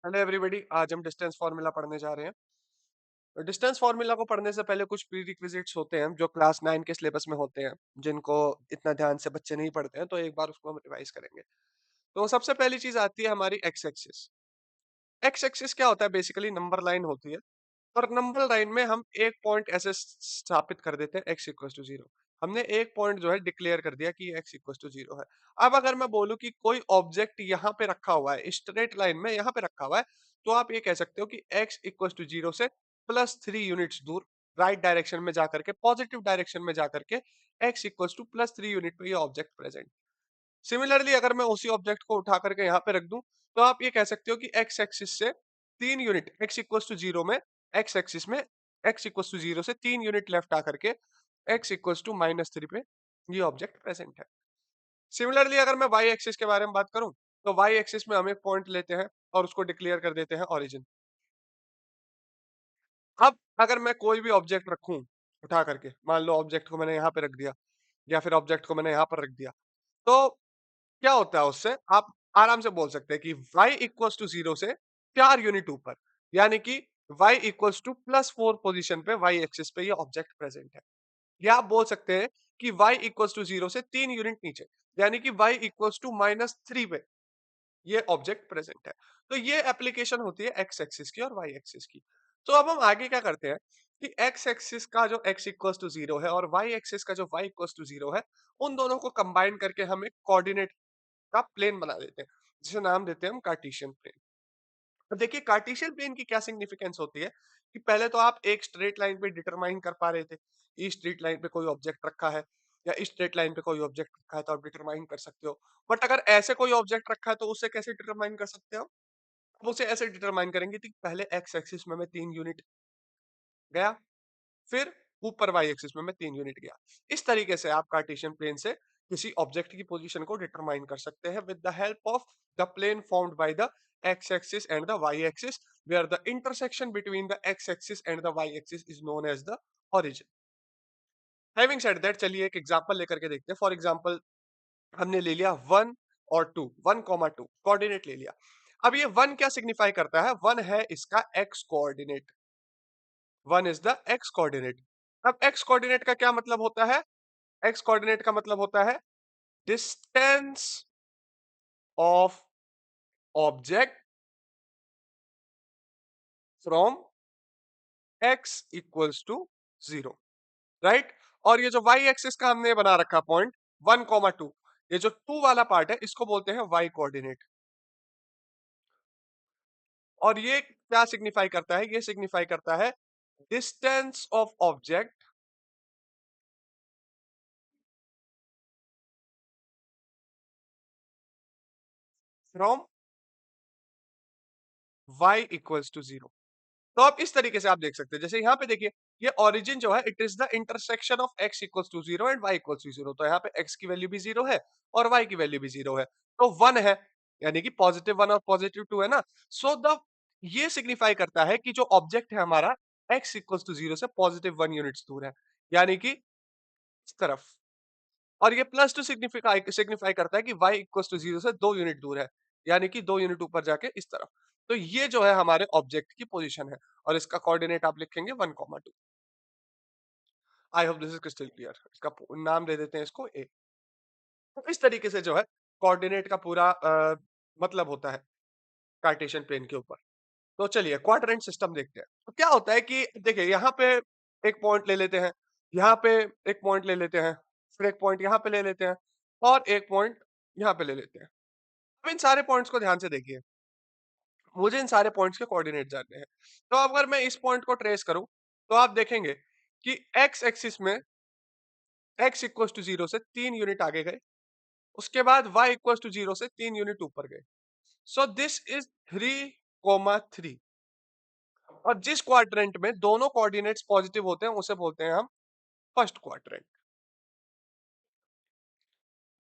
Hello everybody, आज हम distance formula पढ़ने जा रहे हैं। तो डिस्टेंस फार्मूला को पढ़ने से पहले कुछ प्रीरिक्विजिट्स होते हैं जो क्लास 9 के सिलेबस में होते हैं, जिनको इतना ध्यान से बच्चे नहीं पढ़ते हैं, तो एक बार उसको हम रिवाइज करेंगे। तो सबसे पहली चीज आती है हमारी एक्स एक्सिस। एक्स एक्सिस क्या होता है? बेसिकली नंबर लाइन होती है, और नंबर लाइन में हम एक पॉइंट ऐसे स्थापित कर देते हैं एक्स इक्वल टू जीरो। हमने एक पॉइंट जो है डिक्लेयर कर दिया कि एक्स इक्वल टू जीरो है। अब अगर मैं बोलूं कि कोई ऑब्जेक्ट यहाँ पे रखा हुआ है, स्ट्रेट लाइन में यहाँ पे रखा हुआ है, तो आप ये कह सकते हो कि एक्स इक्वल टू जीरो से +3 यूनिट्स दूर, राइट डायरेक्शन में जाकर के, पॉजिटिव डायरेक्शन में जाकर के एक्स इक्वल टू +3 यूनिट पे ये ऑब्जेक्ट प्रेजेंट। सिमिलरली अगर मैं उसी ऑब्जेक्ट को उठा करके यहाँ पे रख दूं, तो आप ये कह सकते हो कि एक्स एक्सिस से 3 unit, x equal to zero में, एक्स एक्सिस में एक्स इक्वल टू जीरो से 3 यूनिट लेफ्ट आकर के एक्स इक्वल टू -3 पे ये ऑब्जेक्ट प्रेजेंट है। सिमिलरली अगर मैं वाई एक्सिस के बारे में बात करूं, तो वाई एक्सिस में हम एक पॉइंट लेते हैं और उसको डिक्लेयर कर देते हैं ओरिजिन। अब अगर मैं कोई भी ऑब्जेक्ट रखूं उठा करके, मान लो ऑब्जेक्ट को मैंने यहाँ पे रख दिया, या फिर ऑब्जेक्ट को मैंने यहाँ पर रख दिया, तो क्या होता है उससे? आप आराम से बोल सकते हैं कि y इक्वल्स टू जीरो से 4 यूनिट ऊपर, यानी कि y इक्वल्स टू +4 पोजीशन पे, y एक्सिस पे ये ऑब्जेक्ट प्रेजेंट है। या आप बोल सकते हैं कि y इक्वल्स टू जीरो से 3 यूनिट नीचे, यानी कि y इक्वल्स टू -3 पे ये ऑब्जेक्ट प्रेजेंट है। तो ये एप्लीकेशन होती है एक्स एक्सिस की और वाई एक्सिस की। तो अब हम आगे क्या करते हैं कि एक्स एक्सिस का जो एक्स इक्वल्स टू जीरो है और वाई एक्सिस का जो वाई इक्वल्स टू जीरो है, उन दोनों को कंबाइन करके हम एक कोऑर्डिनेट का प्लेन बना देते हैं, जिसे नाम देते हैं हम कार्टेशियन प्लेन। तो देखिए कार्टेशियन प्लेन की क्या सिग्निफिकेंस होती है कि पहले तो आप एक स्ट्रेट लाइन पे डिटरमाइन कर पा रहे थे, इस स्ट्रेट लाइन पे कोई ऑब्जेक्ट रखा है, या इस स्ट्रेट लाइन पे कोई ऑब्जेक्ट रखा है, तो आप डिटरमाइन कर सकते हो। बट अगर ऐसे कोई ऑब्जेक्ट रखा है, तो उसे कैसे डिटरमाइन कर सकते हो? आप उसे ऐसे डिटरमाइन करेंगे कि पहले एक्स एक्सिस में मैं 3 यूनिट गया, फिर ऊपर वाई एक्सिस में मैं 3 यूनिट गया। इस तरीके से आप कार्टेशियन प्लेन से किसी ऑब्जेक्ट की पोजीशन को डिटरमाइन कर सकते हैं with the help of the plane formed by the x axis and the y axis, where the intersection between the x axis and the y axis is known as the origin. Having said that, चलिए एक example लेकर के देखते हैं। For example हमने ले लिया 1 और 2, 1,2 कोऑर्डिनेट ले लिया। अब ये 1 क्या सिग्निफाई करता है? 1 है इसका x coordinate, 1 is the x coordinate. अब एक्स कोऑर्डिनेट का क्या मतलब होता है? एक्स कोऑर्डिनेट का मतलब होता है distance of object from x equals to zero, right. और ये जो वाई एक्सिस का हमने बना रखा पॉइंट 1,2, ये जो 2 वाला पार्ट है, इसको बोलते हैं वाई कोऑर्डिनेट। और ये क्या सिग्निफाई करता है? ये सिग्निफाई करता है distance of object from y equals to zero. तो आप इस तरीके से आप देख सकते हैं, जैसे यहाँ पे देखिए, ये ओरिजिन जो है, it is the intersection of x equals to zero and y equals to zero. तो यहाँ पे x की वैल्यू भी जीरो है और y की वैल्यू भी जीरो है, तो 1 है, यानी कि +1 और +2 है ना। सो द ये सिग्निफाई करता है कि जो ऑब्जेक्ट है हमारा, x इक्वल्स टू जीरो से +1 यूनिट्स दूर है, यानी कि इस तरफ। और ये +2 सिग्निफाई सिग्निफाई करता है कि y इक्वल्स टू जीरो से 2 यूनिट दूर है, यानी कि 2 यूनिट ऊपर जाके इस तरफ। तो ये जो है हमारे ऑब्जेक्ट की पोजीशन है, और इसका कोऑर्डिनेट आप लिखेंगे 1,2। आई hope this is crystal clear. इसका नाम दे देते हैं इसको ए। तो इस तरीके से जो है कोऑर्डिनेट का पूरा मतलब होता है कार्टेशियन प्लेन के ऊपर। तो चलिए क्वाड्रेंट सिस्टम देखते हैं। तो क्या होता है कि देखिए, यहाँ पे एक पॉइंट ले लेते हैं, यहाँ पे एक पॉइंट ले लेते हैं, फिर एक पॉइंट यहाँ पे ले लेते हैं, और एक पॉइंट यहाँ पे ले लेते हैं। अब इन सारे पॉइंट्स को ध्यान से देखिए, मुझे इन सारे पॉइंट्स के कोऑर्डिनेट जानने हैं। तो अगर मैं इस पॉइंट को ट्रेस करूं, तो आप देखेंगे कि एक्स एक्सिस में x इक्वल्स टू जीरो से 3 यूनिट आगे गए, उसके बाद y इक्वल्स टू जीरो से 3 यूनिट ऊपर गए। So this is 3,3। और जिस क्वाड्रेंट में दोनों कोऑर्डिनेट्स पॉजिटिव होते हैं, उसे बोलते हैं हम फर्स्ट क्वाड्रेंट।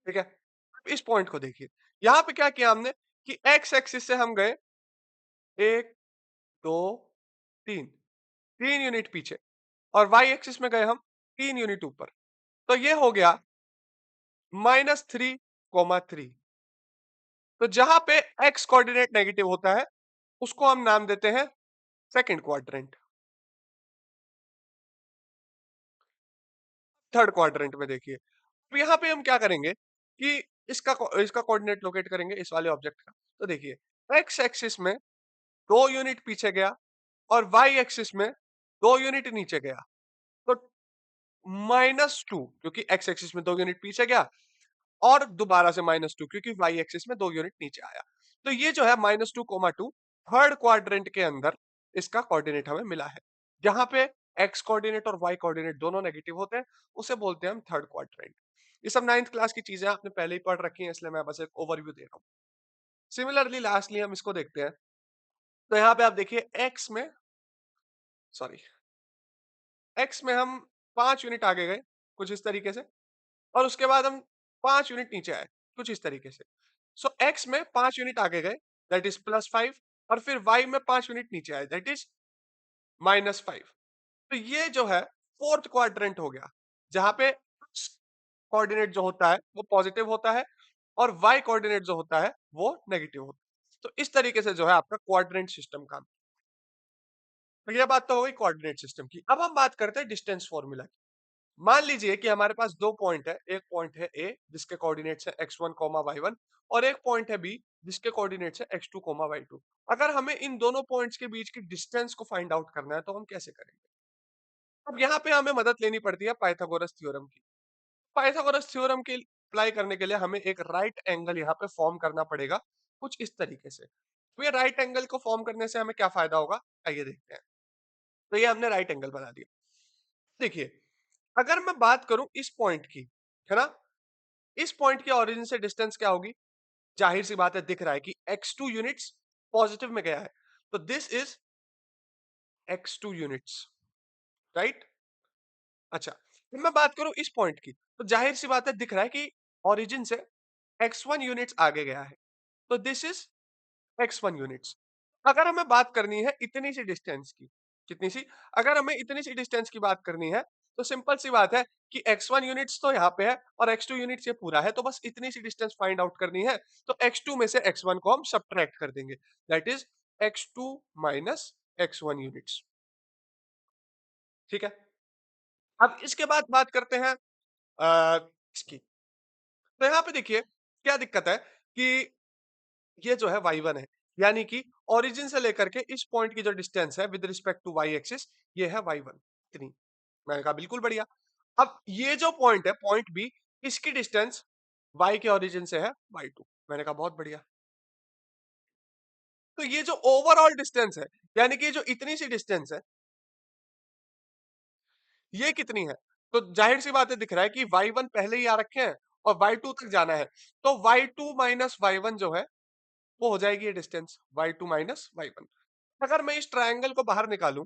ठीक है, अब इस पॉइंट को देखिए, यहां पे क्या किया हमने कि एक्स एक्सिस से हम गए 1, 2, 3, 3 यूनिट पीछे, और वाई एक्सिस में गए हम 3 यूनिट ऊपर। तो ये हो गया -3,3। तो जहां पे एक्स कोऑर्डिनेट नेगेटिव होता है, उसको हम नाम देते हैं सेकंड क्वाड्रेंट। थर्ड क्वाड्रेंट में देखिए, तो यहाँ पे हम क्या करेंगे कि इसका कोऑर्डिनेट लोकेट करेंगे इस वाले ऑब्जेक्ट का। तो देखिए, एक्स एक्सिस में 2 यूनिट पीछे गया और वाई एक्सिस में 2 यूनिट नीचे गया। तो -2 क्योंकि एक्स एक्सिस में 2 यूनिट पीछे गया और दोबारा से -2 क्योंकि वाई एक्सिस में 2 यूनिट नीचे आया। तो ये जो है -2, 2 थर्ड क्वाड्रेंट के अंदर इसका कोऑर्डिनेट हमें मिला है। जहां पे एक्स कोऑर्डिनेट और वाई कोऑर्डिनेट दोनों नेगेटिव होते हैं, उसे बोलते हैं हम थर्ड क्वाड्रेंट। ये सब 9th क्लास की चीजें आपने पहले ही पढ़ रखी हैं, इसलिए मैं बस एक ओवरव्यू दे रहा हूँ। सिमिलरली लास्टली हम इसको देखते हैं। तो यहाँ पे आप देखिए एक्स में, सॉरी, एक्स में हम 5 यूनिट आगे गए कुछ इस तरीके से, और उसके बाद हम 5 यूनिट नीचे आए कुछ इस तरीके से। सो एक्स में 5 यूनिट आगे गए, दैट इज +5, और फिर वाई में 5 यूनिट नीचे आए, दैट इज -5। तो ये जो है फोर्थ क्वाड्रेंट हो गया, जहां पे एक्स कोऑर्डिनेट जो होता है वो पॉजिटिव होता है और वाई कोऑर्डिनेट जो होता है वो नेगेटिव होता है। तो इस तरीके से जो है आपका क्वाड्रेंट सिस्टम काम। तो ये बात तो हो गई कोऑर्डिनेट सिस्टम की। अब हम बात करते हैं डिस्टेंस फॉर्मूला की। मान लीजिए कि हमारे पास 2 पॉइंट है, एक पॉइंट है ए जिसके कोऑर्डिनेट्स है x1, y1, और एक पॉइंट है बी जिसके कोऑर्डिनेट्स है x2, y2। अगर हमें इन दोनों पॉइंट्स के बीच की डिस्टेंस को फाइंड आउट करना है तो हम कैसे करेंगे? अब यहाँ पे हमें मदद लेनी पड़ती है पाइथागोरस थ्योरम की। पाइथागोरस थ्योरम के अप्लाई करने के लिए हमें एक राइट एंगल यहाँ पे फॉर्म करना पड़ेगा कुछ इस तरीके से। तो ये राइट एंगल को फॉर्म करने से हमें क्या फायदा होगा, आइए देखते हैं। तो ये हमने राइट एंगल बना दिया। देखिए, अगर मैं बात करूं इस पॉइंट की, है ना, इस पॉइंट की ओरिजिन से डिस्टेंस क्या होगी? जाहिर सी बात है, दिख रहा है कि x2 यूनिट्स पॉजिटिव में गया है, तो this is x2 units, right. अच्छा, फिर मैं बात करूं इस पॉइंट की, तो जाहिर सी बात है, दिख रहा है कि ओरिजिन से x1 यूनिट्स आगे गया है, तो दिस इज x1 यूनिट्स। अगर हमें बात करनी है इतनी सी डिस्टेंस की, कितनी सी, अगर हमें इतनी सी डिस्टेंस की बात करनी है, तो सिंपल सी बात है कि x1 यूनिट्स तो यहाँ पे है और x2 यूनिट्स ये पूरा है, तो बस इतनी सी डिस्टेंस फाइंड आउट करनी है। तो x2 में से x1 को हम सब्ट्रैक्ट कर देंगे, that is x2 minus x1 units. ठीक है, अब इसके बाद बात करते हैं इसकी। तो यहाँ पे देखिए क्या दिक्कत है कि ये जो है y1 है, यानी कि ओरिजिन से लेकर के इस पॉइंट की जो डिस्टेंस है with respect to y axis, ये है y1, इतनी। मैंने कहा बिल्कुल बढ़िया। अब ये जो पॉइंट है, पॉइंट बी, इसकी डिस्टेंस y के ओरिजिन से है y2। मैंने कहा बहुत बढ़िया। तो ये जो ओवरऑल डिस्टेंस है, यानी कि जो इतनी सी डिस्टेंस है, ये कितनी है? तो जाहिर सी बात है, दिख रहा है कि y1 पहले ही आ रखे हैं और y2 तक जाना है, तो y2 माइनस y1 जो है वो हो जाएगी ये डिस्टेंस, y2 माइनस y1। अगर मैं इस ट्रायंगल को बाहर निकालूं,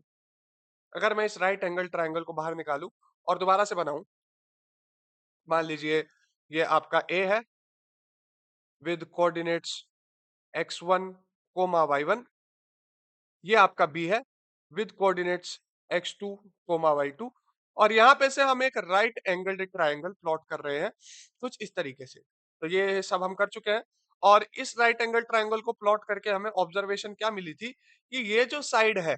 अगर मैं इस राइट एंगल ट्रायंगल को बाहर निकालूं और दोबारा से बनाऊं, मान लीजिए ये आपका ए है विद कोऑर्डिनेट्स x1 y1, ये आपका बी है विद कोऑर्डिनेट्स x2 y2, और यहां पे से हम एक राइट एंगल ट्रायंगल प्लॉट कर रहे हैं कुछ इस तरीके से। तो ये सब हम कर चुके हैं, और इस राइट एंगल ट्रायंगल को प्लॉट करके हमें ऑब्जर्वेशन क्या मिली थी कि ये जो साइड है,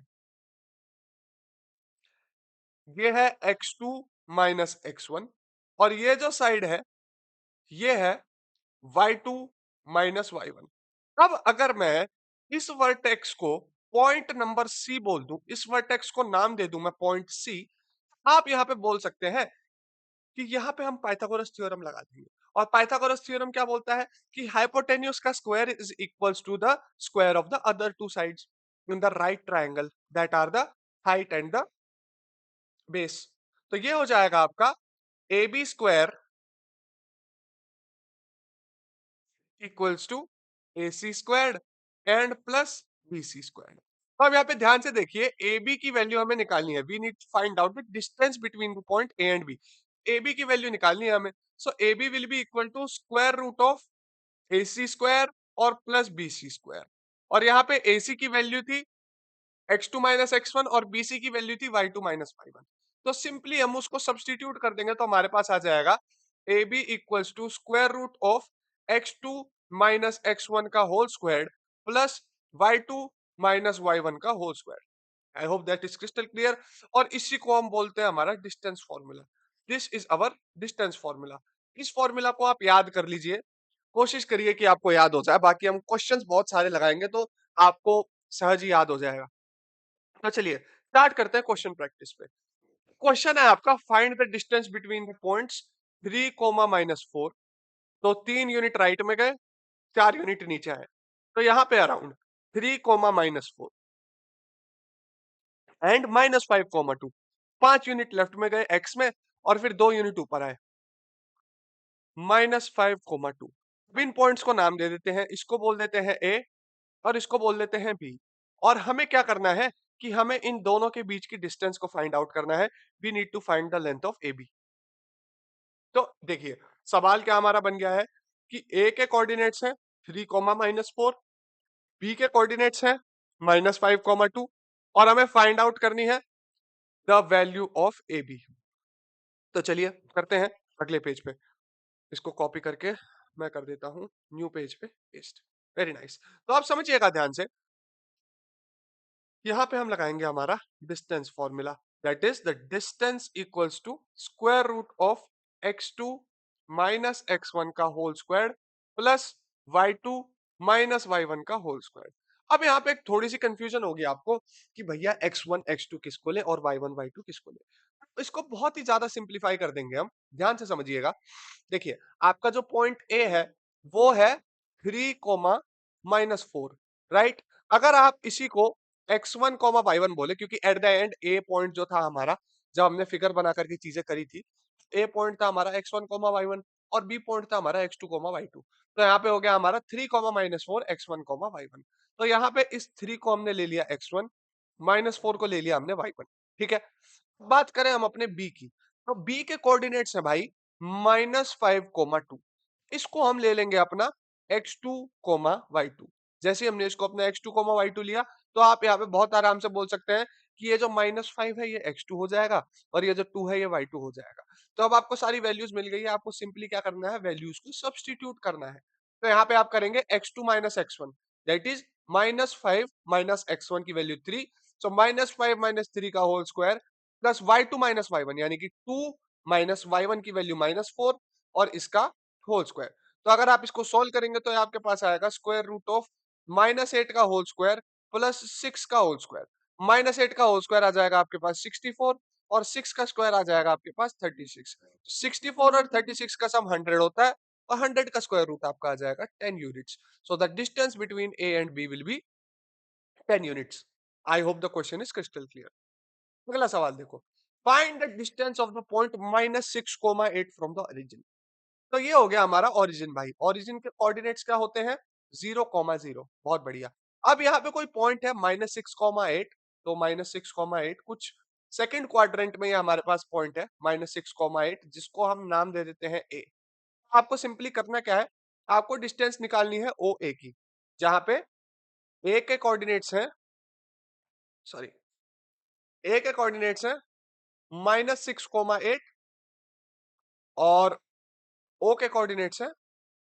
ये है x2 माइनस x1, और ये जो साइड है ये है y2 माइनस y1। अब अगर मैं इस वर्टेक्स को पॉइंट नंबर सी बोल दूं, इस वर्टेक्स को नाम दे दूं मैं पॉइंट सी, आप यहां पे बोल सकते हैं कि यहां पे हम पाइथागोरस थ्योरम लगा देंगे। और पाइथागोरस थ्योरम क्या बोलता है कि हाइपोटेन्यूज का square is equals to the square of the other two sides in the right triangle that are the height and the base. तो ये हो जाएगा आपका A B square equals to A C squared and plus B C squared. अब यहाँ पे ध्यान से देखिए, ए बी की वैल्यू हमें निकालनी है, we need to find out the distance between the point A and B. A B की वैल्यू निकालनी है हमें, so A B will be equal to square root of A C square और plus B C square. और यहाँ पे ए सी की value थी x2 माइनस x1 और bc की वैल्यू थी y2 माइनस y1। तो सिंपली हम उसको सब्सटीट्यूट कर देंगे तो हमारे पास आ जाएगा A B equals to square root of x2 minus x1 का whole square plus y2 minus Y one का whole square. I hope that is crystal clear. और इसी को हम बोलते हैं हमारा distance formula. This is our distance formula. इस फॉर्मूला को आप याद कर लीजिए, कोशिश करिए कि आपको याद हो जाए, बाकी हम क्वेश्चंस बहुत सारे लगाएंगे तो आपको सहज ही याद हो जाएगा। तो चलिए स्टार्ट करते हैं क्वेश्चन प्रैक्टिस पे। क्वेश्चन है आपका, find the distance between the points 3 comma minus 4। तो 3 यूनिट राइट में गए, 4 यूनिट नीचे आए, तो यहाँ पे around 3 comma minus 4 and -5, 2। 5 unit left में गए एक्स में, और फिर 2 यूनिट ऊपर आए, -5, 2। इन पॉइंट्स को नाम दे देते हैं, इसको बोल देते हैं ए और इसको बोल देते हैं बी। और हमें क्या करना है कि हमें इन दोनों के बीच की डिस्टेंस को फाइंड आउट करना है। We need to find the length of A B. तो देखिए सवाल क्या हमारा बन गया है कि ए के कोऑर्डिनेट्स हैं 3, -4, बी के कोऑर्डिनेट्स हैं -5, 2, और हमें फाइंड आउट करनी है the value of A B. तो चलिए करते हैं अगले पेज पे। इसको कॉपी करके मैं कर देता हूं न्यू पेज पे पेस्ट। Very nice. तो आप समझिएगा ध्यान से, यहाँ पे हम लगाएंगे हमारा distance formula. That is the distance equals to square root of x2 minus x1 का whole square plus y2 minus y1 का होल स्क्वायर। अब यहाँ पे एक थोड़ी सी कंफ्यूजन होगी आपको कि भैया x1 x2 किसको ले और y1 y2 किसको ले। इसको बहुत ही ज्यादा सिंप्लीफाई कर देंगे हम, ध्यान से समझिएगा। देखिए आपका जो पॉइंट ए है वो है 3, -4, राइट। अगर आप इसी को x1, y1 बोले, क्योंकि at the end A point जो था हमारा, जब हमने फिगर बना करके चीजें करी थी, ए पॉइंट था हमारा x1, y1, और बी पॉइंट था हमारा x2, y2। तो यहाँ पे हो गया हमारा 3, -4, x1, y1। तो यहाँ पे इस 3 को हमने ले लिया x1, -4 को ले लिया हमने y1। ठीक है, बात करें हम अपने बी की, तो बी के कोऑर्डिनेट्स है भाई -5, 2। इसको हम ले लेंगे अपना x2, y2। जैसे हमने इसको अपना x2, y2 लिया, तो आप यहाँ पे बहुत आराम से बोल सकते हैं कि ये जो -5 है ये x2 हो जाएगा और ये जो 2 है ये y2 हो जाएगा। तो अब आपको सारी वैल्यूज मिल गई है, आपको सिंपली क्या करना है, वैल्यूज को सब्स्टिट्यूट करना है। तो यहाँ पे आप करेंगे x2 minus x1, that is -5 minus x1 की वैल्यू 3, सो -5 माइनस 3 का whole square plus y2 minus y1, यानी कि 2 माइनस y1 की वैल्यू -4 और इसका होल स्क्वायर। तो अगर आप इसको सोल्व करेंगे तो आपके पास आएगा स्क्वायर रूट ऑफ -8 का होल स्क्वायर प्लस 6 का होल स्क्वायर। -8 का होल स्क्वायर आ जाएगा आपके पास 64, और 6 का स्क्वायर आ जाएगा आपके पास 36। 64 और 36 का सम 100 होता है, और 100 का स्क्वायर रूट आपका आ जाएगा 10 units. So the distance between A and B will be 10 units. I hope the question is crystal clear. अगला सवाल देखो, find the distance of the point -6, 8 from the origin. तो ये हो गया हमारा ओरिजिन भाई। ओरिजिन के कोऑर्डिनेट्स क्या होते हैं, 0, 0। बहुत बढ़िया। अब यहाँ पे कोई पॉइंट है -6, 8, तो -6, 8 कुछ सेकंड क्वाड्रेंट में ये हमारे पास पॉइंट है -6, 8, जिसको हम नाम दे देते हैं ए। आपको सिंपली करना क्या है, आपको डिस्टेंस निकालनी है ओ ए की, जहां पे ए के कोऑर्डिनेट्स हैं, सॉरी, ए के कोऑर्डिनेट्स हैं -6, 8, और ओ के कोऑर्डिनेट्स है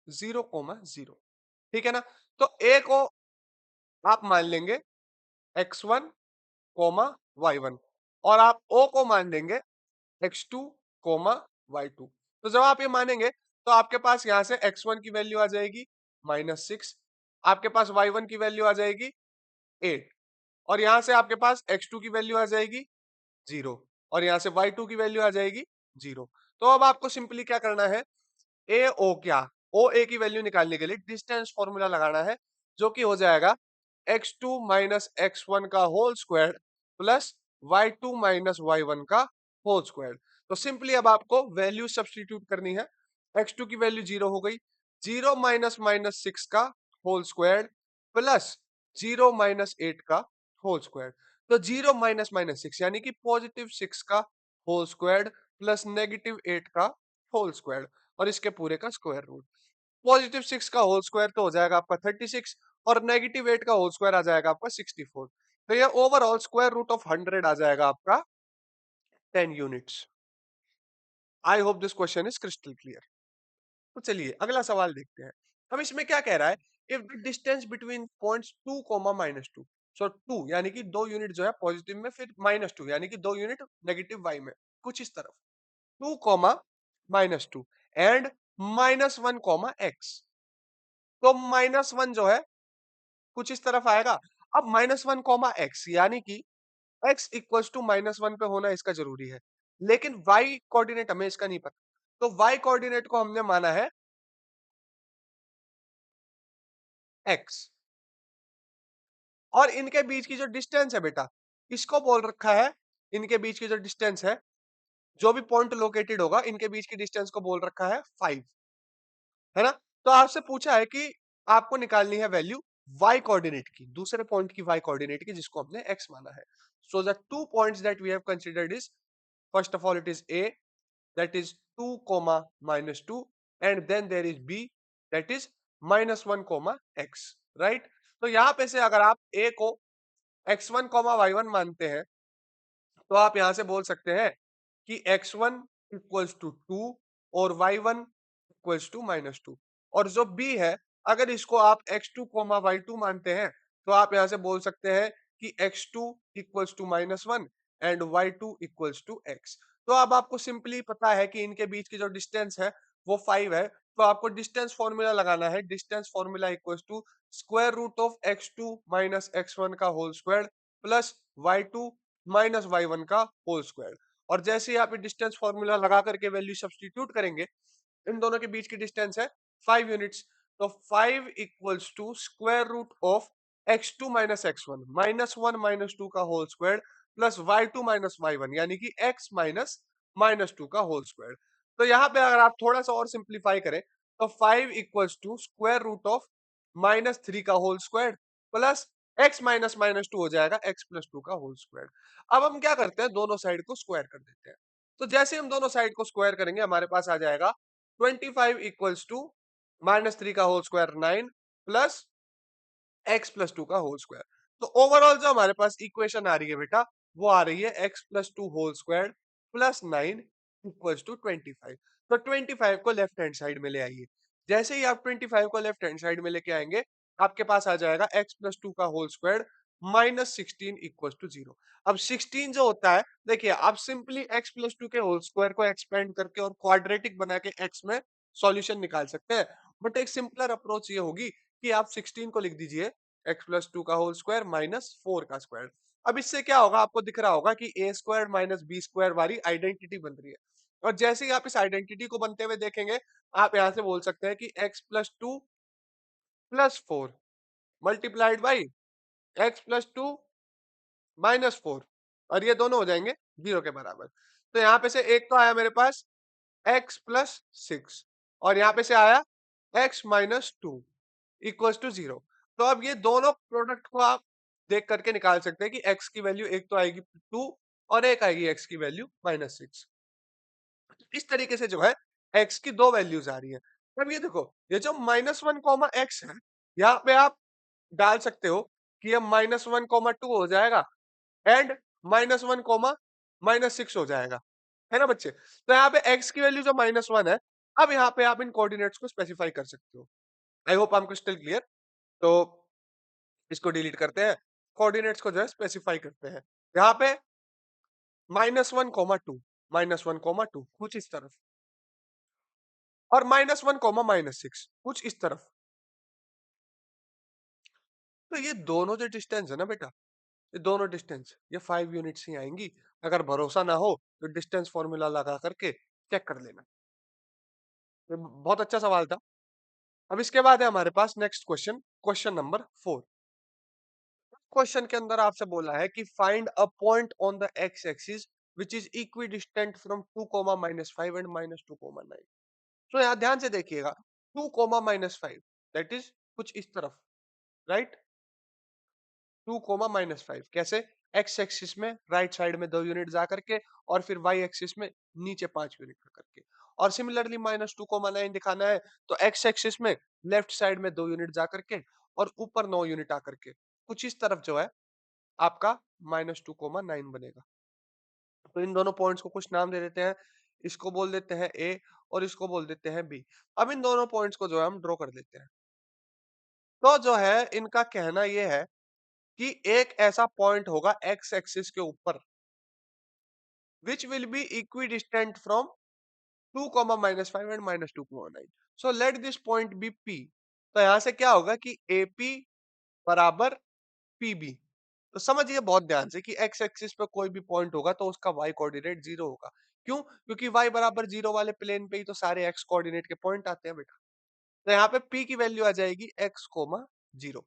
0, 0। ठीक है ना। तो ए को आप मान लेंगे x1, y1, और आप ओ को मान लेंगे x2, y2। तो जब आप ये मानेंगे तो आपके पास यहां से x1 की वैल्यू आ जाएगी -6, आपके पास y1 की वैल्यू आ जाएगी 8, और यहां से आपके पास x2 की वैल्यू आ जाएगी 0, और यहां से y2 की वैल्यू आ जाएगी 0। तो अब आपको सिंपली क्या करना है, ए ओ क्या, ओ ए की वैल्यू निकालने के लिए डिस्टेंस फॉर्मूला लगाना है, जो कि हो जाएगा x2 माइनस x1 का whole square plus y2 minus y1 का होल स्क्वायर। तो सिंपली अब आपको वैल्यू सब्स्टिट्यूट करनी है। x2 की वैल्यू 0 हो गई, 0 माइनस -6 का होल स्क्वायर प्लस 0 माइनस 8 का होल स्क्वायर। तो 0 माइनस -6 यानी कि +6 का होल स्क्वायर प्लस -8 का होल स्क्वायर, और इसके पूरे का स्क्वायर रूट। +6 का होल स्क्वायर तो हो जाएगा आपका 36, और -8 का होल स्क्वायर आ जाएगा आपका 64। तो ये ओवरऑल स्क्वायर रूट ऑफ 100 आ जाएगा आपका 10 units. I hope this question is crystal clear. तो चलिए अगला सवाल देखते हैं। हम इसमें क्या कह रहा है, if the distance between points 2, -2, सो 2 यानी कि 2 यूनिट जो है पॉजिटिव में, फिर -2 यानी कि 2 यूनिट नेगेटिव y में, कुछ इस तरफ। 2 कॉमा -2 एंड -1 x। तो -1 जो है कुछ इस तरफ आएगा। अब -1 यानी कि x इक्वल्स टू -1 पे होना इसका जरूरी है, लेकिन y कोऑर्डिनेट हमें इसका नहीं पता। तो y कोऑर्डिनेट को हमने माना है x, और इनके बीच की जो डिस्टेंस है बेटा, इसको बोल रखा है, इनके बीच की जो डिस्टेंस है, जो भी पॉइंट लोकेटेड होगा इनके बीच की डिस्टेंस को बोल रखा है 5, है ना? तो आपसे पूछा है कि आपको निकालनी है वैल्यू y कोऑर्डिनेट की, दूसरे पॉइंट की y कोऑर्डिनेट की, जिसको हमने x माना है। So the two points that we have considered is, first of all it is a, that is 2 comma -2, and then there is b, that is -1 comma x, right? तो यहां पे से अगर आप a को x1 y1 मानते हैं, तो आप यहां से बोल सकते हैं कि x1 इक्वल्स टू 2 और y1 इक्वल्स टू -2, और जो b है, अगर इसको आप x2 y2 मानते हैं, तो आप यहां से बोल सकते हैं कि x2 equals to -1 and y2 equals to x। तो अब आपको सिंपली पता है कि इनके बीच की जो डिस्टेंस है वो 5 है, तो आपको डिस्टेंस फॉर्मूला लगाना है। Distance formula equals to square root of x2 minus x1 का whole square plus y2 minus y1 का होल स्क्वायर। और जैसे ही आप डिस्टेंस फॉर्मूला लगा करके वैल्यू सब्स्टिट्यूट करेंगे, इन दोनों के बीच की डिस्टेंस है 5 यूनिट्स। तो 5 equals to square root of x2 minus x1 -1 -2 का whole square plus y2 minus y1 यानी कि x माइनस -2 का होल स्क्वायर। तो यहाँ पे अगर आप थोड़ा सा और सिंप्लीफाई करें, तो 5 equals to square root of -3 का whole square plus x minus -2 हो जाएगा x प्लस 2 का होल स्क्वायर। अब हम क्या करते हैं, दोनों साइड को स्क्वायर कर देते हैं। तो जैसे हम दोनों साइड को स्क्वायर करेंगे, हमारे पास आ जाएगा 25 इक्वल्स टू -3 का whole square 9 plus x plus 2 का होल स्क्वायर। तो ओवरऑल जो हमारे पास इक्वेशन आ रही है बेटा, वो आ रही है x plus 2 whole square plus 9 equals to 25। तो 25 को लेफ्ट हैंड साइड में ले आइए। जैसे ही आप 25 को लेफ्ट हैंड साइड में लेके आएंगे, आपके पास आ जाएगा x प्लस 2 का whole square minus 16 equals to 0। अब 16 जो होता है, देखिए आप सिंपली x प्लस 2 के होल स्क्वायर को एक्सपेंड करके और क्वाड्रेटिक बना के x में सॉल्यूशन निकाल सकते हैं, बट एक सिंपलर अप्रोच ये होगी कि आप 16 को लिख दीजिए x प्लस 2 का होल स्क्वायर माइनस 4 का स्क्वायर। अब इससे क्या होगा, आपको दिख रहा होगा कि a square minus b square वाली आइडेंटिटी बन रही है। और जैसे ही आप इस आइडेंटिटी को बनते हुए देखेंगे, आप यहां से बोल सकते हैं कि x plus 2 plus 4 multiplied by x plus 2 minus 4, और ये दोनों हो जाएंगे 0 के बराबर। तो यहाँ पे से एक तो आया मेरे पास x प्लस 6, और यहाँ पे से आया x माइनस 2 इक्वल्स टू 0। तो अब ये दोनों प्रोडक्ट को आप देख करके निकाल सकते हैं कि x की वैल्यू एक तो आएगी 2 और एक आएगी x की वैल्यू -6। इस तरीके से जो है x की दो वैल्यूज आ रही है। अब ये देखो, ये जो -1 x है, यहाँ पे आप डाल सकते हो कि ये -1 2 हो जाएगा एंड -1 -6 हो जाएगा, है ना बच्चे? तो यहाँ पे x की वैल्यू जो -1 है, अब यहाँ पे आप इन कोऑर्डिनेट्स को स्पेसिफाई कर सकते हो। आई hope I am crystal clear. तो इसको डिलीट करते हैं, कोऑर्डिनेट्स को जो है स्पेसिफाई करते हैं। यहाँ पे -1 -2 कुछ इस तरफ, और -1 -6 कुछ इस तरफ। तो ये दोनों जो डिस्टेंस है ना बेटा, ये दोनों डिस्टेंस ये 5 यूनिट्स ही आएंगी। अगर भरोसा ना हो तो डिस्टेंस फॉर्मूला लगा करके चेक कर लेना। ये बहुत अच्छा सवाल था। अब इसके बाद है हमारे पास next question, question number 4। Question के अंदर आपसे बोला है कि find a point on the x axis which is equidistant from 2 -5 and -2 9। तो यहाँ ध्यान से देखिएगा, 2 -5 दैट इज कुछ इस तरफ, राइट? 2 -5 कैसे? एक्स एक्सिस में राइट साइड में 2 यूनिट जा करके, और फिर वाई एक्सिस में नीचे 5 यूनिट कर करके। और सिमिलरली -2 9 दिखाना है, तो एक्स एक्सिस में लेफ्ट साइड में 2 यूनिट जा करके, और ऊपर 9 यूनिट आकर के कुछ इस तरफ जो है आपका -2 9 बनेगा। तो इन दोनों पॉइंट्स को कुछ नाम दे देते हैं। इसको बोल देते हैं ए, और इसको बोल देते हैं बी। अब इन दोनों पॉइंट्स को जो है हम ड्रॉ कर लेते हैं। तो जो है इनका कहना ये है कि एक ऐसा पॉइंट होगा एक्स एक्सिस के ऊपर which will be equidistant from 2 -5 and -2,9। So let this point be P. तो यहां से क्या होगा कि एपी बराबर पीबी। तो समझिए बहुत ध्यान से कि एक्स एक्सिस पे कोई भी पॉइंट होगा तो उसका वाई कोऑर्डिनेट जीरो होगा। क्यों? क्योंकि वाई बराबर जीरो वाले प्लेन पे ही तो सारे एक्स कोऑर्डिनेट के पॉइंट आते हैं बेटा। तो यहाँ पे पी की वैल्यू आ जाएगी एक्स कोमा जीरो।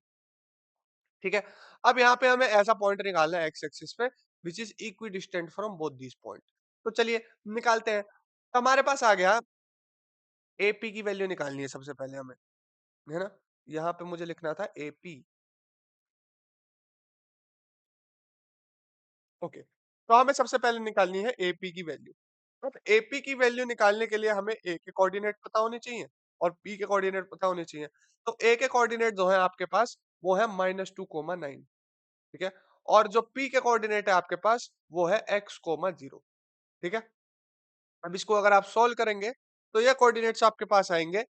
ठीक है। अब यहाँ पे हमें ऐसा पॉइंट निकालना है एक्स एक्सिस पे which is equi distant from both these point. तो चलिए निकालते हैं। हमारे पास आ गया एपी की वैल्यू निकालनी है सबसे पहले हमें, है ना। यहाँ पे मुझे लिखना था एपी। ओके, तो हमें सबसे पहले निकालनी है एपी की वैल्यू। अब एपी की वैल्यू निकालने के लिए हमें ए के कोऑर्डिनेट पता होने चाहिए और पी के कोऑर्डिनेट पता होने चाहिए। तो ए के कोऑर्डिनेट जो है आपके पास वो है -2,9। ठीक है। और जो पी के कोऑर्डिनेट है आपके पास वो है x,0। ठीक है। अब इसको अगर आप सोल्व करेंगे तो ये कोऑर्डिनेट्स आपके पास आएंगे।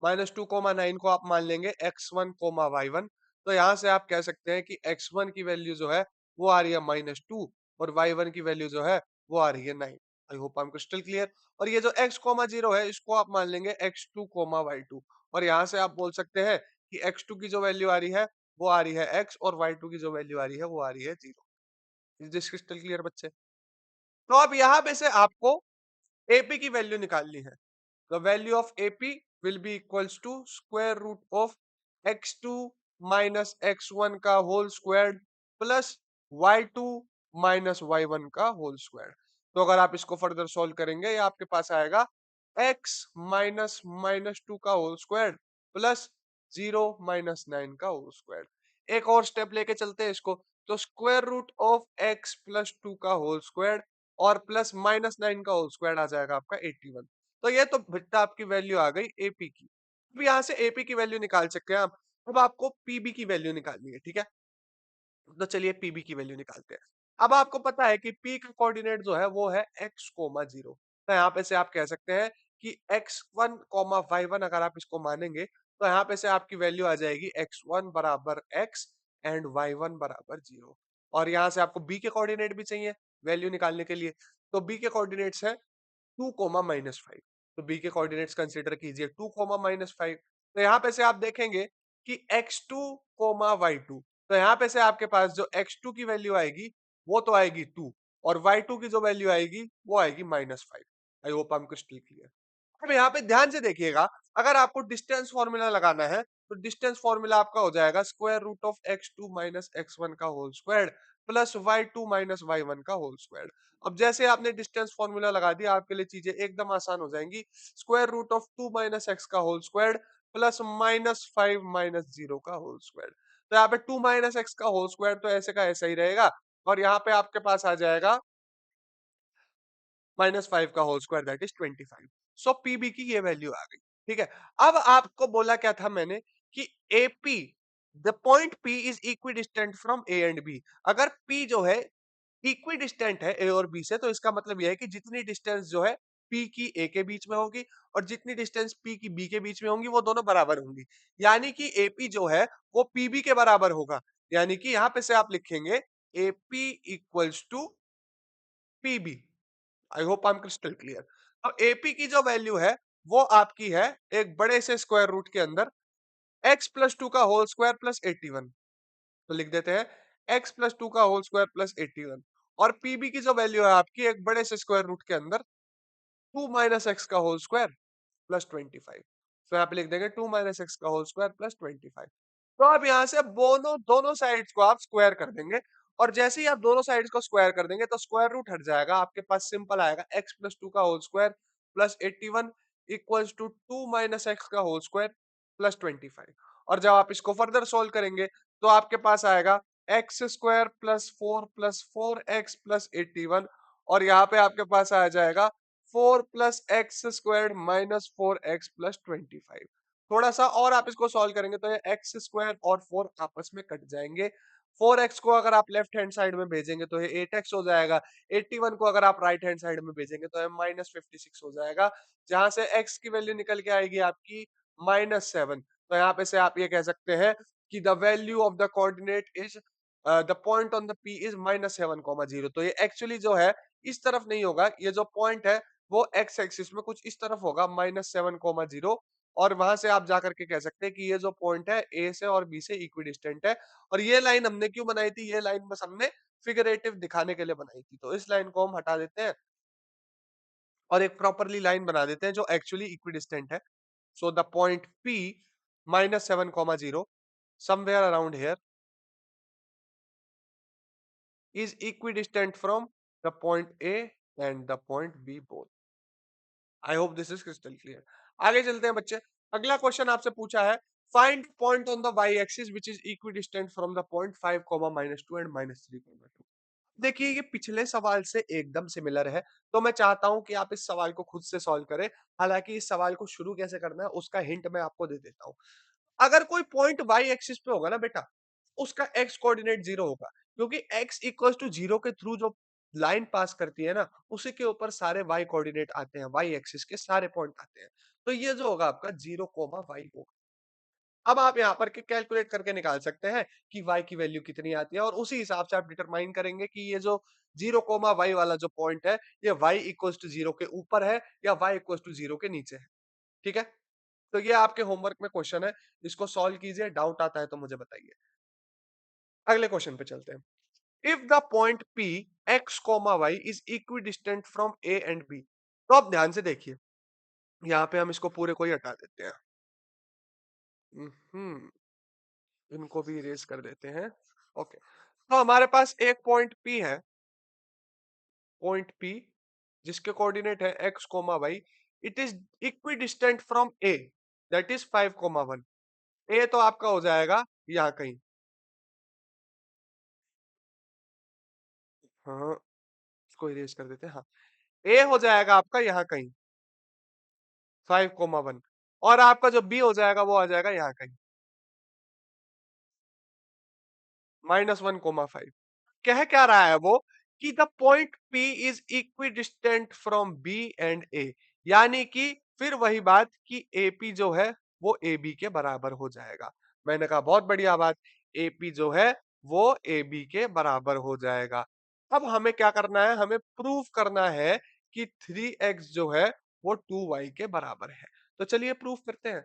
-2,9 को आप मान लेंगे x1 y1। तो यहां से आप कह सकते हैं कि x1 की वैल्यू जो है वो आ रही है -2 और y1 की वैल्यू जो है वो आ रही है 9। आई hope I am crystal clear. और ये जो x,0 है इसको आप मान लेंगे x2 y2। और यहाँ से आप बोल सकते हैं कि x2 की जो वैल्यू आ रही है वो आ रही है x और y2 की जो वैल्यू आ रही है वो आ रही है 0। इज दिस क्रिस्टल क्लियर बच्चे? तो अब यहाँ पे से आपको एपी की वैल्यू निकालनी है। The value of AP will be equals to square root of x2 minus x1 का whole squared plus y2 minus y1 का whole squared। तो अगर आप इसको फर्दर सॉल्व करेंगे ये आपके पास आएगा x माइनस -2 का होल स्क्वायर प्लस 0 माइनस 9 का होल स्क्वायर। एक और स्टेप लेके चलते हैं इसको। तो square root of x plus 2 का होल स्क्वायर और प्लस -9 का होल स्क्वायर आ जाएगा आपका 81। तो ये तो बेटा आपकी वैल्यू आ गई एपी की। अब यहाँ से एपी की वैल्यू निकाल सकते हैं आप। अब आपको पीबी की वैल्यू निकालनी है। ठीक है। तो चलिए पीबी की वैल्यू निकालते हैं। अब आपको पता है कि पी का कोऑर्डिनेट जो है वो है x कोमा 0। तो यहाँ पे से आप कह सकते हैं कि x1 कोमा y1 अगर आप इसको मानेंगे तो यहाँ पे से आपकी वैल्यू आ जाएगी x1 बराबर x एंड y1 बराबर 0। और यहाँ से आपको बी के कोऑर्डिनेट भी चाहिए वैल्यू निकालने के लिए। तो बी के कोऑर्डिनेट्स है 2 कोमा -5। तो बी के कोऑर्डिनेट्स कंसीडर कीजिए 2 कोमा -5। तो यहाँ पे से आप देखेंगे कि x2 कोमा y2। तो यहाँ पे से आपके पास जो x2 की वैल्यू आएगी वो तो आएगी 2 और y2 की जो वैल्यू आएगी वो आएगी -5। आई hope I am crystal clear. अब यहाँ पे ध्यान से देखिएगा, अगर आपको डिस्टेंस फॉर्मूला लगाना है तो डिस्टेंस फॉर्मूला आपका हो जाएगा square root of x2 minus x1 का whole square plus y2 minus y1 का होल स्क्वायर। अब जैसे आपने डिस्टेंस फॉर्मूला लगा दिया आपके लिए चीजें एकदम आसान हो जाएंगी। Square root of 2 minus x का होल स्क्वायर प्लस -5 माइनस 0 का होल स्क्वायर। तो यहाँ पे 2 माइनस एक्स का होल स्क्वायर तो ऐसे का ऐसा ही रहेगा और यहाँ पे आपके पास आ जाएगा -5 का whole square that is 25। So PB की ये वैल्यू आ गई। ठीक है। अब आपको बोला क्या था मैंने कि AP the point P is equidistant from A and B. अगर पी जो है इक्विडिस्टेंट है ए और बी से तो इसका मतलब यह है कि जितनी डिस्टेंस जो है पी की ए के बीच में होगी और जितनी डिस्टेंस पी की बी के बीच में होंगी वो दोनों बराबर होंगी। यानी कि एपी जो है वो पीबी के बराबर होगा। यानी कि यहां पे से आप लिखेंगे AP equals to PB. I hope I am crystal clear. अब एपी की जो वैल्यू है वो आपकी है एक बड़े से स्क्वायर रूट के अंदर x प्लस 2 का होल स्क्वायर प्लस 81। तो लिख देते हैं x प्लस 2 का होल स्क्वायर प्लस 81। और पीबी की जो वैल्यू है आपकी एक बड़े से स्क्वायर रूट के अंदर 2 माइनस एक्स का होल स्क्वायर प्लस 25। तो यहाँ पे लिख देंगे 2 माइनस एक्स का होल स्क्वायर प्लस 25। तो अब यहाँ से दोनों दोनों साइड्स को आप स्क्वायर कर देंगे और जैसे ही आप दोनों साइड्स को स्क्वायर कर देंगे तो स्क्वायर रूट हट जाएगा आपके पास सिंपल आएगा x प्लस 2 का whole square plus 81 equals to 2 minus x का होल स्क्वायर प्लस 25। और जब आप इसको फर्दर सोल्व करेंगे तो आपके पास आएगा x square plus 4 x plus 81। और यहाँ पे आपके पास आ जाएगा 4 plus x square minus 4 x plus 25। थोड़ा सा और आप इसको सॉल्व करेंगे तो ये एक्स स्क्वायर और 4 आपस में कट जाएंगे। 4x को अगर आप लेफ्ट हैंड साइड में भेजेंगे तो ये 8x हो जाएगा। 81 को अगर आप राइट हैंड साइड में भेजेंगे तो ये -56 हो जाएगा। जहां से x की वैल्यू निकल के आएगी आपकी -7। तो यहाँ पे से आप ये कह सकते हैं कि the value of the coordinate is the point on the P is -7,0। तो ये एक्चुअली जो है इस तरफ नहीं होगा, ये जो पॉइंट है वो एक्स एक्सिस में कुछ इस तरफ होगा -7,0। और वहां से आप जाकर के कह सकते हैं कि ये जो पॉइंट है ए से और बी से इक्विडिस्टेंट है। और ये लाइन हमने क्यों बनाई थी, ये लाइन बस हमने फिगरेटिव दिखाने के लिए बनाई थी। तो इस लाइन को हम हटा देते हैं और एक प्रॉपरली लाइन बना देते हैं जो एक्चुअली इक्विडिस्टेंट है। So the point P -7,0 somewhere around here is equidistant from the point A and the point B both. I hope this is crystal clear. आगे चलते हैं बच्चे। अगला क्वेश्चन आपसे पूछा है, find point on the y axis which is equidistant from the point 5, -2 and -3,2। देखिए ये पिछले सवाल से एकदम सिमिलर है, तो मैं चाहता हूं कि आप इस सवाल को खुद से सॉल्व करें। हालांकि इस सवाल को शुरू कैसे करना है उसका हिंट मैं आपको दे देता हूं। अगर कोई पॉइंट वाई एक्सिस पे होगा ना बेटा, उसका एक्स कोऑर्डिनेट 0 होगा, क्योंकि एक्स इक्वल्स टू 0 के थ्रू जो लाइन पास करती है ना, उसी के ऊपर सारे वाई कोऑर्डिनेट आते हैं, वाई एक्सिस के सारे पॉइंट आते हैं। तो ये जो होगा आपका 0, वाई होगा। अब आप यहाँ पर के कैलकुलेट करके निकाल सकते हैं कि y की वैल्यू कितनी आती है, और उसी हिसाब से आप डिटरमाइन करेंगे कि ये जो 0, y वाला जो पॉइंट है, ये y इक्वल्स टू 0 के ऊपर है या y इक्वल्स टू 0 के नीचे है। ठीक है? तो ये आपके होमवर्क में क्वेश्चन है, इसको सॉल्व कीजिए, डाउट आता है तो मुझे बताइए। अगले क्वेश्चन पे चलते हैं। If the point P x, y is equidistant from A and B। तो आप ध्यान से देखिए, यहाँ पे हम इसको पूरे को ही हटा देते हैं। हम्म इनको भी इरेज कर देते हैं। ओके, तो हमारे पास एक पॉइंट P है, पॉइंट P जिसके कोऑर्डिनेट है x, y। It is equidistant from A, that is 5, 1। A तो आपका हो जाएगा यहाँ कहीं। हाँ, इसको इरेज कर देते हैं। हाँ, A हो जाएगा आपका यहाँ कहीं 5, 1। और आपका जो B हो जाएगा वो आ जाएगा यहाँ कहीं -1, 5। कह क्या रहा है वो कि the point P is equidistant from B and A। यानी कि फिर वही बात कि AP जो है वो AB के बराबर हो जाएगा। मैंने कहा बहुत बढ़िया बात, AP जो है वो AB के बराबर हो जाएगा। अब हमें क्या करना है, हमें प्रूव करना है कि 3x जो है वो 2y के बराबर है। तो चलिए प्रूव करते हैं।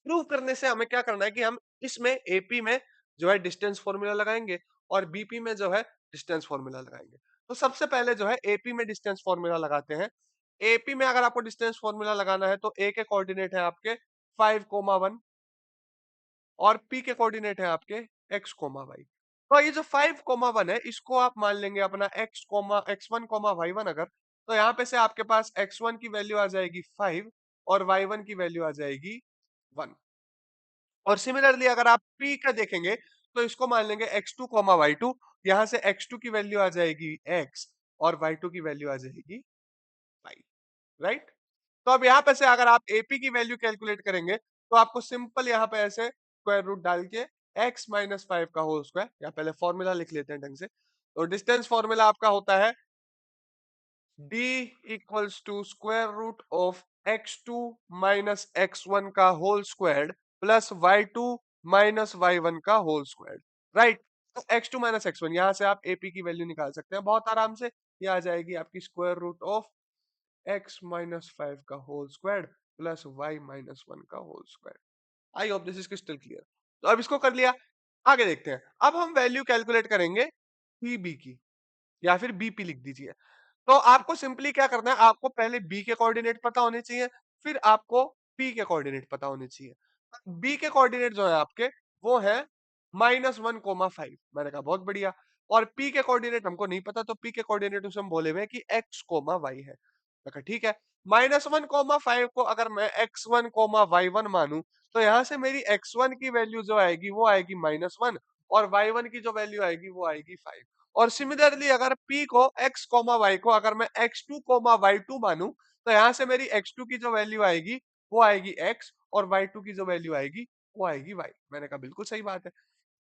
प्रूव करने से हमें क्या करना है कि हम इसमें एपी में जो है डिस्टेंस फॉर्मूला लगाएंगे और बीपी में जो है डिस्टेंस फॉर्मूला लगाएंगे। तो सबसे पहले जो है एपी में डिस्टेंस फॉर्मूला लगाते हैं। एपी में अगर आपको डिस्टेंस फॉर्मूला लगाना है तो ए के कोऑर्डिनेट है आपके 5, 1 और पी के कोऑर्डिनेट है आपके x, y। तो ये जो 5, 1 है इसको आप मान लेंगे अपना x1, y1 अगर। तो यहाँ पे से आपके पास x1 की वैल्यू आ जाएगी 5 और y1 की वैल्यू आ जाएगी 1। और सिमिलरली अगर आप p का देखेंगे तो इसको मान लेंगे x2, y2। यहां से x2 की वैल्यू आ जाएगी x और y2 की वैल्यू आ जाएगी y। राइट? तो अब यहाँ पे से अगर आप AP की वैल्यू कैलकुलेट करेंगे तो आपको सिंपल यहाँ पे ऐसे स्क्वायर रूट डाल के x-5 का होल स्क्वायर, या पहले फॉर्मूला लिख लेते हैं ढंग से। तो डिस्टेंस फॉर्मूला आपका होता है d equals to square root of x2 minus x1 का whole square plus y2 minus y1 का होल स्क्वायर। राइट? तो x2 माइनस x1 यहां से आप AP की वैल्यू निकाल सकते हैं बहुत आराम से। ये आ जाएगी आपकी स्क्वायर रूट ऑफ x-5 का होल स्क्वायर प्लस y-1 का whole square. I hope this is crystal clear. तो अब इसको कर लिया, आगे देखते हैं। अब हम वैल्यू कैलकुलेट करेंगे पीबी की, या फिर बीपी लिख दीजिए। तो आपको सिंपली क्या करना है, आपको पहले बी के कोऑर्डिनेट पता होने चाहिए, फिर आपको पी के कोऑर्डिनेट पता होने चाहिए। बी के कोऑर्डिनेट जो है आपके वो है -1, 5। मैंने कहा बहुत बढ़िया। और पी के कोऑर्डिनेट हमको नहीं पता, तो पी के कोऑर्डिनेट उसे हम बोले हुए हैं कि x, y है। मैं कहा ठीक है, -1, 5 को अगर मैं x1, y1 मानूं तो यहां से मेरी x1 की वैल्यू जो आएगी वो आएगी -1 और y1 की जो वैल्यू आएगी वो आएगी 5। और सिमिलरली अगर p को x, y को अगर मैं x2, y2 मानूं तो यहां से मेरी x2 की जो वैल्यू आएगी वो आएगी x और y2 की जो वैल्यू आएगी वो आएगी y। मैंने कहा बिल्कुल सही बात है।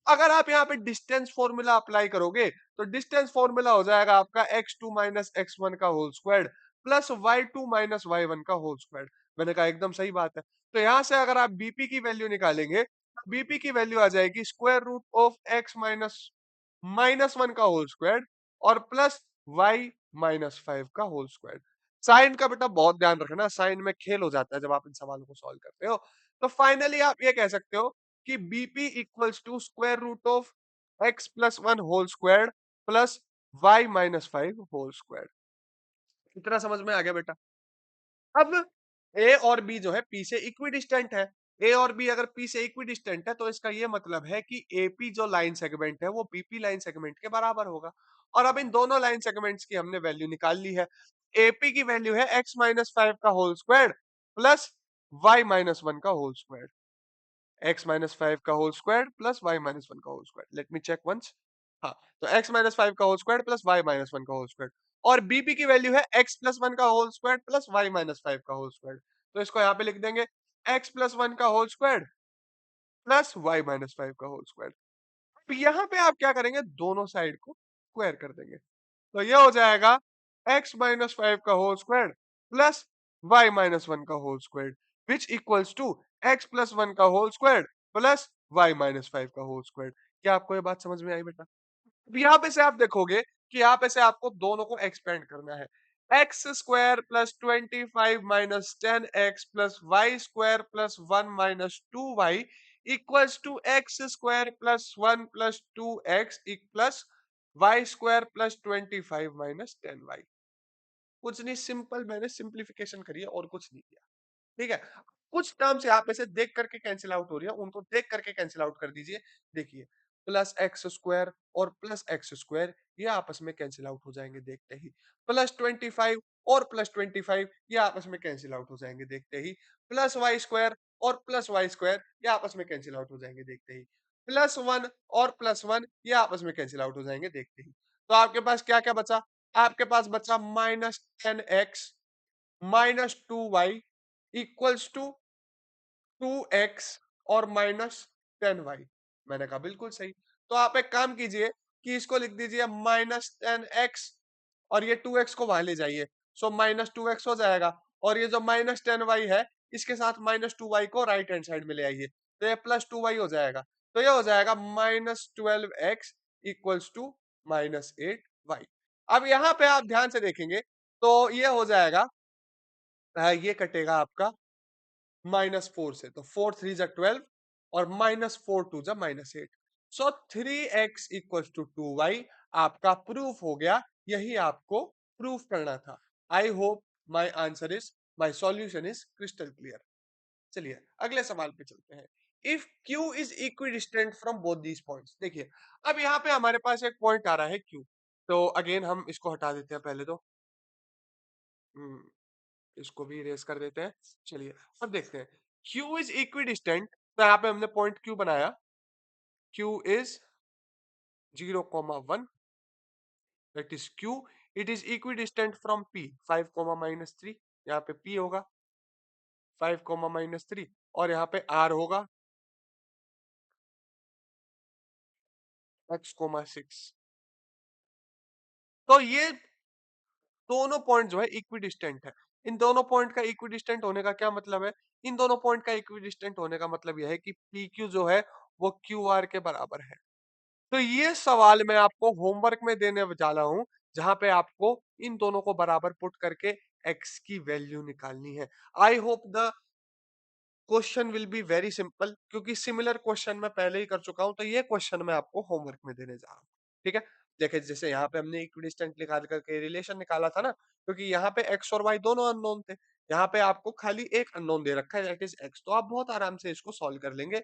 अगर आप यहाँ पे डिस्टेंस फॉर्मूला अप्लाई करोगे तो डिस्टेंस फॉर्मूला हो जाएगा आपका x2 माइनस x1 का whole square plus y2 minus y1 का होल स्क्वायर। मैंने कहा एकदम सही बात है। तो यहां से अगर आप बीपी की वैल्यू निकालेंगे बीपी की वैल्यू आ जाएगी square root of x minus minus one का होल स्क्वायर और प्लस वाई माइनस फाइव का होल स्क्वायर। साइन का बेटा बहुत ध्यान रखना, साइन में खेल हो जाता है जब आप इन सवालों को सॉल्व करते हो। तो फाइनली आप ये कह सकते हो कि BP equals to square root of x plus one whole square plus Y minus five whole square. इतना समझ में आ गया बेटा? अब ए और बी जो है पी से इक्विडिस्टेंट है। ए और बी अगर पी से इक्विडिस्टेंट है तो इसका ये मतलब है कि एपी जो लाइन सेगमेंट है वो बीपी लाइन सेगमेंट के बराबर होगा। और अब इन दोनों लाइन सेगमेंट्स की हमने वैल्यू निकाल ली है। एपी की वैल्यू है एक्स माइनस फाइव का whole square plus Y minus one का whole square. X minus five का whole square plus Y minus one का whole square. Let me check once. हाँ, तो एक्स माइनस फाइव का whole square plus Y minus one का whole square. और BP की value है एक्स प्लस वन का whole square plus Y minus five का होल स्क्वायर। तो इसको यहाँ पे लिख देंगे एक्स प्लस वन का whole square plus Y minus five का होल स्क्वायर। तो यहाँ पे आप क्या करेंगे, दोनों साइड को स्क्वायर कर देंगे। तो ये हो जाएगा एक्स माइनस फाइव का whole square plus Y minus one का whole square which equals to X plus one का whole square plus Y minus five का होल स्क्वायर। क्या आपको ये बात समझ में आई बेटा? अब यहाँ पे से आप देखोगे कि यहाँ पे से आपको दोनों को एक्सपेंड करना है। X square plus 25 minus 10x plus y square plus 1 minus 2y equals to x square plus 1 plus 2x plus y square plus 25 minus 10y। कुछ नहीं, सिंपल मैंने सिंप्लीफिकेशन करी है और कुछ नहीं किया। ठीक है, कुछ टर्म्स यहाँ पे से देख करके कैंसिल आउट हो रही है, उनको देख करके कैंसिल आउट कर दीजिए। देखिए, प्लस एक्स स्क्वायर और प्लस एक्स स्क्वायर ये आपस में कैंसिल आउट हो जाएंगे देखते ही। प्लस 25 और प्लस 25 ये आपस में कैंसिल आउट हो जाएंगे देखते ही। प्लस वाई स्क्वायर और प्लस वाई स्क्वायर ये आपस में कैंसिल आउट हो जाएंगे देखते ही। प्लस वन और प्लस वन ये आपस में कैंसिल आउट हो जाएंगे देखते ही। तो आपके पास क्या क्या बचा? आपके पास बचा minus 10x minus 2y equals to 2x और माइनस 10y। मैंने कहा बिल्कुल सही। तो आप एक काम कीजिए कि इसको लिख दीजिए माइनस 10x और ये 2x को वहां ले जाइए। सो माइनस 2x हो जाएगा और ये जो माइनस 10y है इसके साथ माइनस 2y को राइट हैंड साइड में ले आइए तो ये प्लस 2y हो जाएगा। तो ये हो जाएगा minus 12x equals to minus 8y। अब यहाँ पे आप ध्यान से देखेंगे तो ये हो जाएगा, ये कटेगा आपका माइनस फोर से, तो फोर थ्री जा 12 और माइनस फोर टू जा minus 8। So 3x equals to 2y आपका प्रूफ हो गया। यही आपको प्रूफ करना था। I hope my answer is my solution is crystal clear. चलिए अगले सवाल पे चलते हैं। If Q is equidistant from both these points. देखिए, अब यहाँ पे हमारे पास एक पॉइंट आ रहा है Q। तो अगेन हम इसको हटा देते हैं पहले तो। हम्म, इसको भी इरेज कर देते हैं। चलिए अब देखते हैं, Q इज इक्विडिस्टेंट। तो यहाँ पे हमने पॉइंट Q बनाया। Q is 0,1, that is Q। It is equidistant from P 5, minus 3। यहाँ पे P होगा 5, माइनस 3 और यहाँ पे R होगा x, 6। तो ये दोनों पॉइंट जो है इक्विडिस्टेंट है। इन दोनों पॉइंट का इक्विडिस्टेंट होने का क्या मतलब है? इन दोनों पॉइंट का इक्विडिस्टेंट होने का मतलब यह है कि PQ जो है वो QR के बराबर है। तो ये सवाल मैं आपको होमवर्क में देने वाला हूं, जहां पे आपको इन दोनों को बराबर पुट करके x की वैल्यू निकालनी है। आई hope the question will be very simple, क्योंकि सिमिलर क्वेश्चन मैं पहले ही कर चुका हूं। तो ये क्वेश्चन मैं आपको होमवर्क में देने जा रहा हूँ। ठीक है, देखिए जैसे यहाँ पे हमने इक्विडिस्टेंट निकाल करके रिलेशन निकाला था ना, क्योंकि यहाँ पे x और y दोनों अननोन थे। यहाँ पे आपको खाली एक अननोन दे रखा है, दैट इज x। तो आप बहुत आराम से इसको सॉल्व कर लेंगे।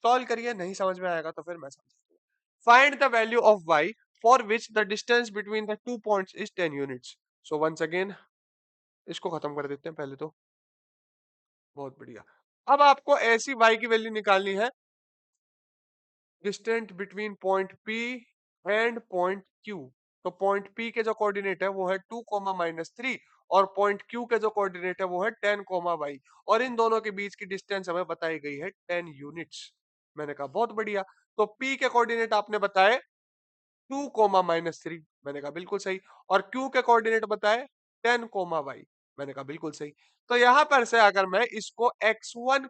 सॉल्व करिए, नहीं समझ में आएगा तो फिर मैं समझा दूंगा। Find the value of y for which the distance between the two points is 10 units. So once again इसको खत्म कर देते हैं पहले तो। बहुत बढ़िया। अब आपको ऐसी y की वैल्यू निकालनी है distant between point P and point Q। तो पॉइंट P के जो कोऑर्डिनेट है वो है 2, माइनस 3 और पॉइंट Q के जो कोऑर्डिनेट है वो है 10, y और इन दोनों के बीच की डिस्टेंस हमें बताई गई है 10 यूनिट्स। मैंने कहा बहुत बढ़िया। तो P के कोऑर्डिनेट आपने बताए 2, माइनस 3। मैंने कहा बिल्कुल सही। और Q के कोऑर्डिनेट बताए 10, y। मैंने कहा बिल्कुल सही। तो यहाँ पर से अगर मैं इसको x1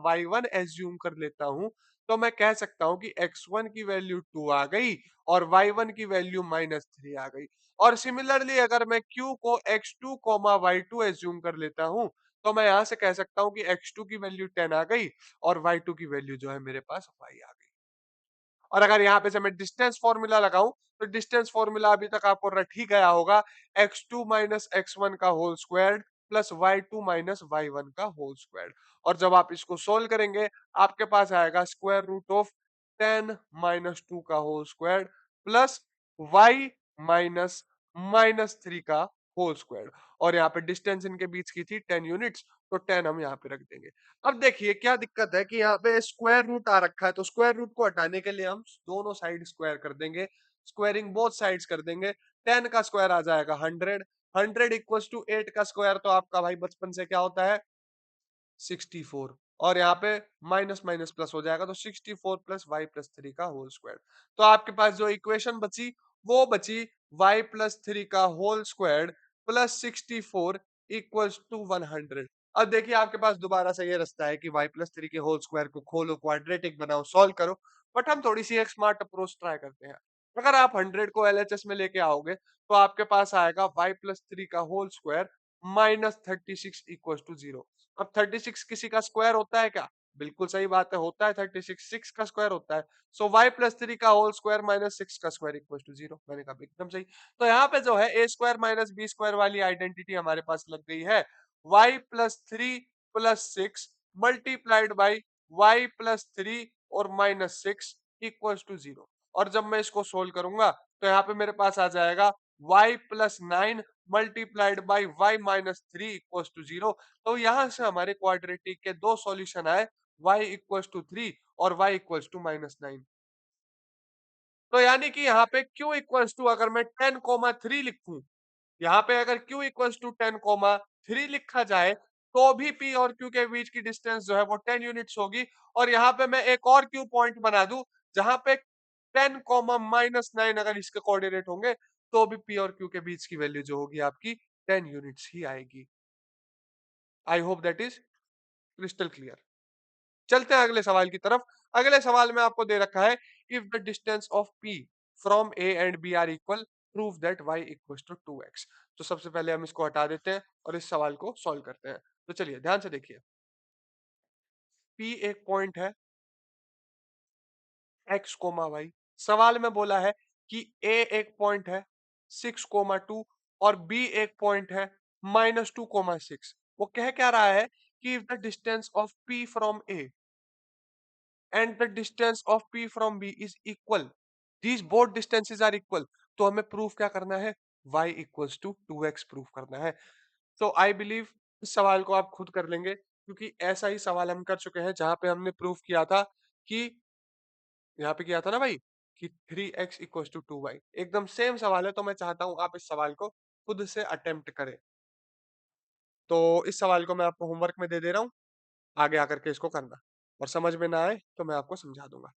y1 एज्यूम कर लेता हूँ, तो मैं कह सकता हूँ कि x1 की वैल्यू 2 आ गई और y1 की वैल्यू -3 आ गई। और सिमिलरली अगर मैं q को x2 y2 एज्यूम कर लेता हूँ, तो मैं यहाँ से कह सकता हूँ कि x2 की वैल्यू 10 आ गई और y2 की वैल्यू जो है मेरे पास y आ गई। और अगर यहाँ पे से मैं डिस्टेंस फॉर्मूला लगाऊं, तो डिस्टेंस फॉर्मूला अभी तक आपको रट ही गया होगा, x2 माइनस x1 का whole squared plus y2 minus y1 का होल स्क्वायर्ड। और जब आप इसको सोल्व करेंगे, आपके पास आएगा स्क्वायर रूट ऑफ 10 माइनस 2 का whole squared plus y minus -3 का होल स्क्वायर्ड। और यहाँ पे डिस्टेंस इनके बीच की थी 10 यूनिट्स, तो 10 हम यहाँ पे रख देंगे। अब देखिए क्या दिक्कत है कि यहाँ पे स्क्वायर रूट आ रखा है, तो स्क्वायर रूट को हटाने के लिए हम दोनों साइड स्क्वायर कर देंगे, स्क्वायरिंग बोथ साइड्स कर देंगे। 10 का स्क्वायर आ जाएगा 100, 100 इक्वल्स टू 8 का स्क्वायर तो आपका भाई बचपन से क्या होता है 64। और यहाँ पे माइनस माइनस प्लस हो जाएगा, तो 64 प्लस वाई प्लस 3 का होल स्क्वायर। तो आपके पास जो इक्वेशन बची वो बची y प्लस 3 का whole square plus 64 equals to 100। अब देखिए आपके पास दोबारा से ये रास्ता है कि y प्लस 3 के होल स्क्वायर को खोलो, क्वाड्रेटिक बनाओ, सॉल्व करो। बट हम थोड़ी सी एक स्मार्ट अप्रोच ट्राई करते हैं। अगर आप 100 को एलएचएस में लेके आओगे, तो आपके पास आएगा y प्लस 3 का whole square minus 36 equal to 0। अब 36 किसी का स्क्वायर होता है क्या? बिल्कुल सही बात है, होता है 36, 6 का स्क्वायर होता है। सो y प्लस 3 का होल स्क्वायर माइनस 6 का स्क्वायर इक्वल टू 0। मैंने कहा एकदम सही। तो यहाँ पे जो है ए स्क्वायर माइनस बी स्क्वायर वाली आइडेंटिटी हमारे पास लग गई है। y plus 3 plus 6 multiplied by y plus 3 और माइनस 6 इक्वल टू 0। और जब मैं इसको सोल्व करूंगा, तो यहाँ पे मेरे पास आ जाएगा y plus 9 multiplied by y minus 3 equal to 0। तो यहां से हमारे क्वाड्रेटिक के दो सॉल्यूशन आए, y इक्वल्स टू 3 और y इक्वल्स टू -9। तो यानी कि यहाँ पे q इक्वल्स टू अगर मैं 10,3 लिखूं, यहाँ पे अगर q इक्वल्स टू 10,3 लिखा जाए, तो भी p और q के बीच की डिस्टेंस जो है वो 10 यूनिट्स होगी। और यहाँ पे मैं एक और q पॉइंट बना दूं, जहां पे 10 -9 अगर इसके कोऑर्डिनेट होंगे, तो भी p और q के बीच की वैल्यू जो होगी आपकी 10 यूनिट्स ही आएगी। आई hope that is crystal clear. चलते हैं अगले सवाल की तरफ। अगले सवाल में आपको दे रखा है, if the distance of P from A and B are equal, prove that y equals to 2x। तो सबसे पहले हम इसको हटा देते हैं और इस सवाल को सॉल्व करते हैं। तो चलिए ध्यान से देखिए, P एक पॉइंट है, x कोमा y। सवाल में बोला है कि A एक पॉइंट है 6,2 और B एक पॉइंट है -2,6। वो कह क्या रहा है कि if the distance of P from A and the distance of P from B is equal, these both distances are equal, तो हमें प्रूफ क्या करना है, y equals to 2x proof करना है। तो आई बिलीव इस सवाल को आप खुद कर लेंगे, क्योंकि ऐसा ही सवाल हम कर चुके हैं जहां पे हमने प्रूफ किया था कि यहाँ पे किया था ना भाई कि 3x इक्वल्स टू 2y। एकदम सेम सवाल है, तो मैं चाहता हूं आप इस सवाल को खुद से अटेम्प्ट करें। तो इस सवाल को मैं आपको होमवर्क में दे रहा हूँ, आगे आकर के इसको करना, और समझ में ना आए तो मैं आपको समझा दूंगा।